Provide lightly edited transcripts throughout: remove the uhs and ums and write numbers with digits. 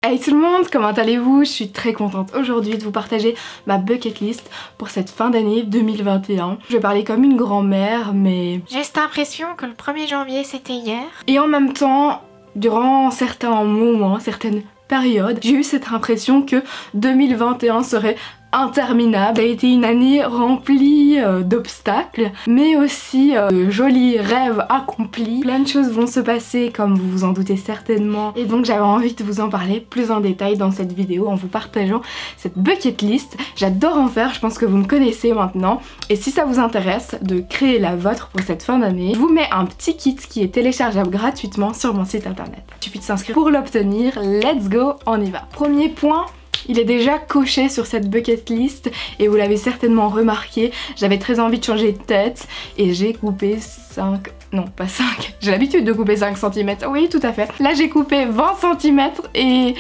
Hey tout le monde, comment allez-vous? Je suis très contente aujourd'hui de vous partager ma bucket list pour cette fin d'année 2021. Je vais parler comme une grand-mère, mais... J'ai cette impression que le 1er janvier c'était hier. Et en même temps, durant certains moments, certaines périodes, j'ai eu cette impression que 2021 serait interminable. Ça a été une année remplie d'obstacles, mais aussi de jolis rêves accomplis. Plein de choses vont se passer comme vous vous en doutez certainement, et donc j'avais envie de vous en parler plus en détail dans cette vidéo en vous partageant cette bucket list. J'adore en faire, je pense que vous me connaissez maintenant, et si ça vous intéresse de créer la vôtre pour cette fin d'année, je vous mets un petit kit qui est téléchargeable gratuitement sur mon site internet. Il suffit de s'inscrire pour l'obtenir. Let's go, on y va. Premier point, il est déjà coché sur cette bucket list et vous l'avez certainement remarqué, j'avais très envie de changer de tête et j'ai coupé 5... non pas 5, j'ai l'habitude de couper 5 cm, oui tout à fait. Là j'ai coupé 20 cm et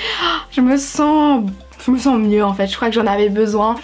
je me sens mieux en fait, je crois que j'en avais besoin.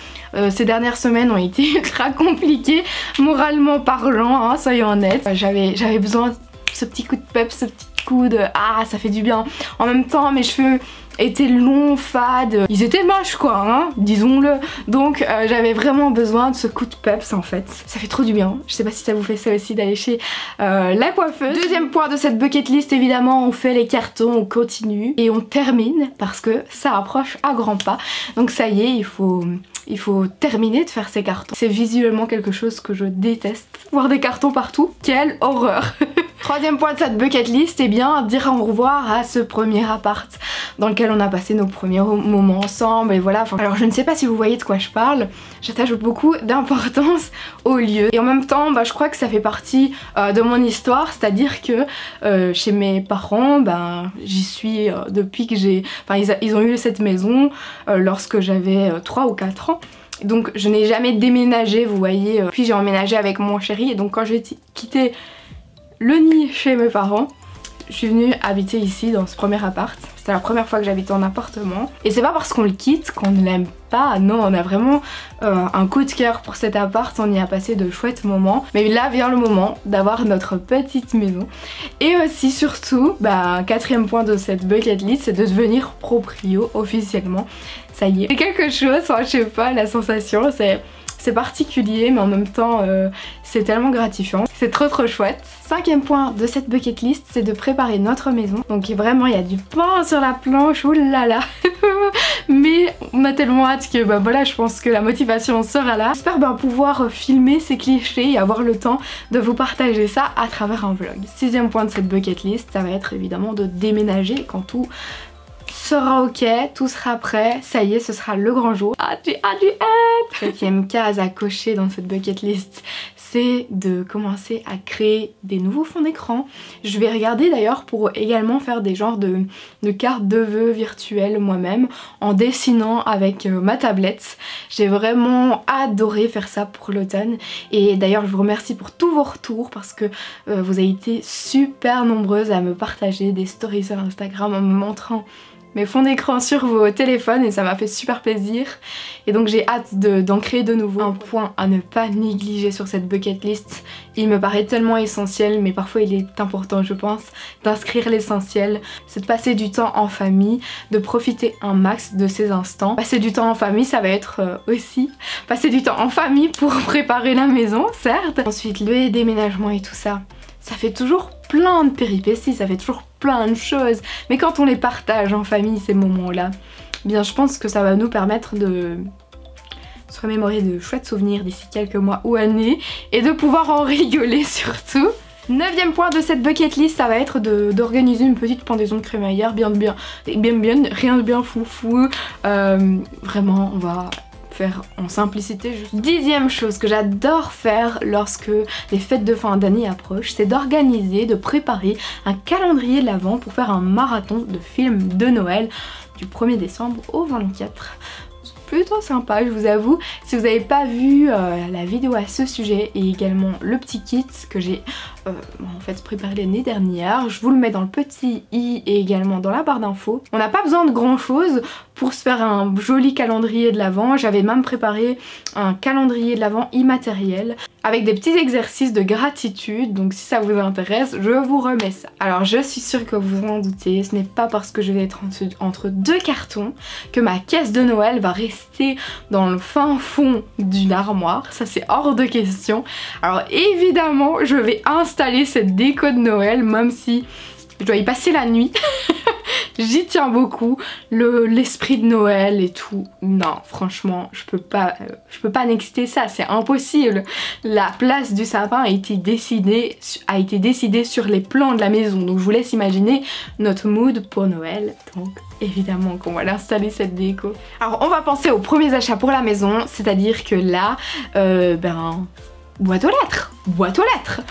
Ces dernières semaines ont été ultra compliquées, moralement parlant, hein, soyons honnêtes. J'avais besoin de ce petit coup de peps, ce petit coup de ah ça fait du bien. En même temps mes cheveux étaient longs, fades, ils étaient moches quoi, hein, disons-le. Donc j'avais vraiment besoin de ce coup de peps en fait. Ça fait trop du bien. Je sais pas si ça vous fait ça aussi d'aller chez la coiffeuse. Deuxième point de cette bucket list, évidemment, on fait les cartons, on continue et on termine parce que ça approche à grands pas. Donc ça y est, il faut terminer de faire ces cartons. C'est visuellement quelque chose que je déteste. Voir des cartons partout, quelle horreur. Troisième point de cette bucket list, eh bien dire au revoir à ce premier appart dans lequel on a passé nos premiers moments ensemble et voilà. Enfin, alors je ne sais pas si vous voyez de quoi je parle, j'attache beaucoup d'importance au lieu. Et en même temps, je crois que ça fait partie de mon histoire, c'est-à-dire que chez mes parents, j'y suis depuis que j'ai... Enfin ils ont eu cette maison lorsque j'avais 3 ou 4 ans. Donc je n'ai jamais déménagé, vous voyez. Puis j'ai emménagé avec mon chéri et donc quand j'ai quitté le nid chez mes parents, je suis venue habiter ici dans ce premier appart. C'était la première fois que j'habitais en appartement. Et c'est pas parce qu'on le quitte qu'on ne l'aime pas, non, on a vraiment un coup de cœur pour cet appart, on y a passé de chouettes moments. Mais là vient le moment d'avoir notre petite maison. Et aussi surtout, quatrième point de cette bucket list, c'est de devenir proprio officiellement. Ça y est. C'est quelque chose, enfin, je sais pas, la sensation, c'est particulier mais en même temps c'est tellement gratifiant. C'est trop chouette. Cinquième point de cette bucket list, c'est de préparer notre maison. Donc vraiment il y a du pain sur la planche, oulala. Mais on a tellement hâte que voilà, je pense que la motivation sera là. J'espère pouvoir filmer ces clichés et avoir le temps de vous partager ça à travers un vlog. Sixième point de cette bucket list, ça va être évidemment de déménager quand tout sera ok, tout sera prêt, ça y est, ce sera le grand jour. Ah, j'ai hâte. Septième case à cocher dans cette bucket list, c'est de commencer à créer des nouveaux fonds d'écran. Je vais regarder d'ailleurs pour également faire des genres de cartes de vœux virtuelles moi-même en dessinant avec ma tablette. J'ai vraiment adoré faire ça pour l'automne et d'ailleurs je vous remercie pour tous vos retours parce que vous avez été super nombreuses à me partager des stories sur Instagram en me montrant mes fonds d'écran sur vos téléphones et ça m'a fait super plaisir. Et donc j'ai hâte d'en créer de nouveau. Un point à ne pas négliger sur cette bucket list, il me paraît tellement essentiel mais parfois il est important je pense d'inscrire l'essentiel, c'est de passer du temps en famille, de profiter un max de ces instants. Passer du temps en famille ça va être aussi passer du temps en famille pour préparer la maison certes. Ensuite le déménagement et tout ça, ça fait toujours plein de péripéties, ça fait toujours plein de choses, mais quand on les partage en famille ces moments-là, bien je pense que ça va nous permettre de se remémorer de chouettes souvenirs d'ici quelques mois ou années et de pouvoir en rigoler surtout. Neuvième point de cette bucket list, ça va être d'organiser une petite pendaison de crémaillère bien, rien de bien foufou. Vraiment on va faire en simplicité juste. Dixième chose que j'adore faire lorsque les fêtes de fin d'année approchent, c'est d'organiser, de préparer un calendrier de l'Avent pour faire un marathon de films de Noël du 1er décembre au 24. C'est plutôt sympa je vous avoue. Si vous n'avez pas vu la vidéo à ce sujet et également le petit kit que j'ai en fait préparé l'année dernière. Je vous le mets dans le petit i et également dans la barre d'infos. On n'a pas besoin de grand chose pour se faire un joli calendrier de l'Avent. J'avais même préparé un calendrier de l'Avent immatériel avec des petits exercices de gratitude, donc si ça vous intéresse, je vous remets ça. Alors je suis sûre que vous en doutez, ce n'est pas parce que je vais être entre deux cartons que ma caisse de Noël va rester dans le fin fond d'une armoire, ça c'est hors de question. Alors évidemment je vais installer cette déco de Noël, même si je dois y passer la nuit. J'y tiens beaucoup, l'esprit de Noël et tout. Non, franchement, je peux pas nexter ça, c'est impossible. La place du sapin a été décidée sur les plans de la maison. Donc je vous laisse imaginer notre mood pour Noël. Donc évidemment qu'on va l'installer cette déco. Alors on va penser aux premiers achats pour la maison, c'est-à-dire que là, boîte aux lettres, boîte aux lettres.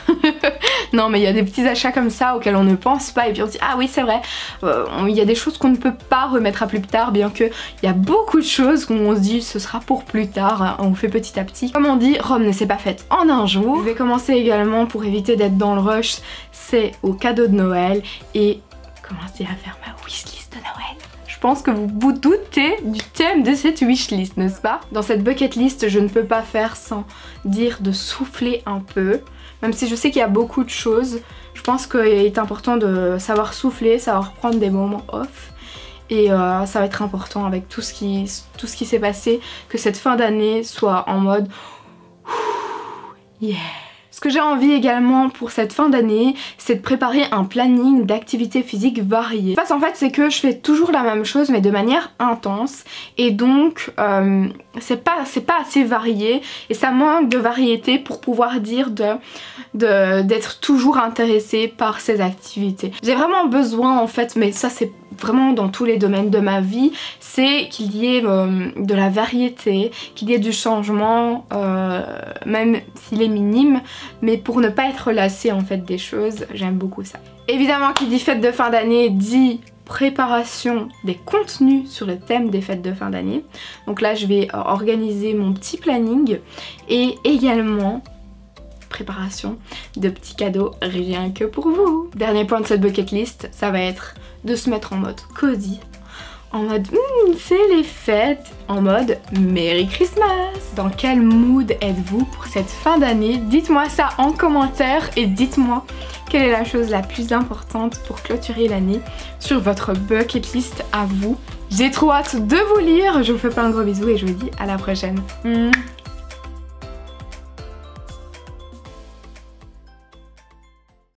Non mais il y a des petits achats comme ça auxquels on ne pense pas et puis on se dit ah oui c'est vrai, il y a des choses qu'on ne peut pas remettre à plus tard, bien que il y a beaucoup de choses qu'on se dit ce sera pour plus tard, hein, on fait petit à petit. Comme on dit, Rome ne s'est pas faite en un jour. Je vais commencer également, pour éviter d'être dans le rush, c'est au cadeau de Noël et commencer à faire ma wishlist de Noël. Je pense que vous vous doutez du thème de cette wishlist, n'est-ce pas? Dans cette bucket list, je ne peux pas faire sans dire de souffler un peu. Même si je sais qu'il y a beaucoup de choses, je pense qu'il est important de savoir souffler, savoir prendre des moments off. Et ça va être important avec tout ce qui s'est passé, que cette fin d'année soit en mode yeah. Ce que j'ai envie également pour cette fin d'année, c'est de préparer un planning d'activités physiques variées. Ce qui se passe en fait, c'est que je fais toujours la même chose mais de manière intense et donc c'est pas assez varié et ça manque de variété pour pouvoir dire d'être toujours intéressée par ces activités. J'ai vraiment besoin en fait, mais ça c'est vraiment dans tous les domaines de ma vie, c'est qu'il y ait de la variété, qu'il y ait du changement, même s'il est minime, mais pour ne pas être lassée en fait des choses, j'aime beaucoup ça. Évidemment qui dit fête de fin d'année dit préparation des contenus sur le thème des fêtes de fin d'année. Donc là je vais organiser mon petit planning et également préparation de petits cadeaux rien que pour vous. Dernier point de cette bucket list, ça va être de se mettre en mode cosy, en mode c'est les fêtes, en mode Merry Christmas. Dans quel mood êtes-vous pour cette fin d'année? Dites-moi ça en commentaire et dites-moi quelle est la chose la plus importante pour clôturer l'année sur votre bucket list à vous. J'ai trop hâte de vous lire, je vous fais plein de gros bisous et je vous dis à la prochaine.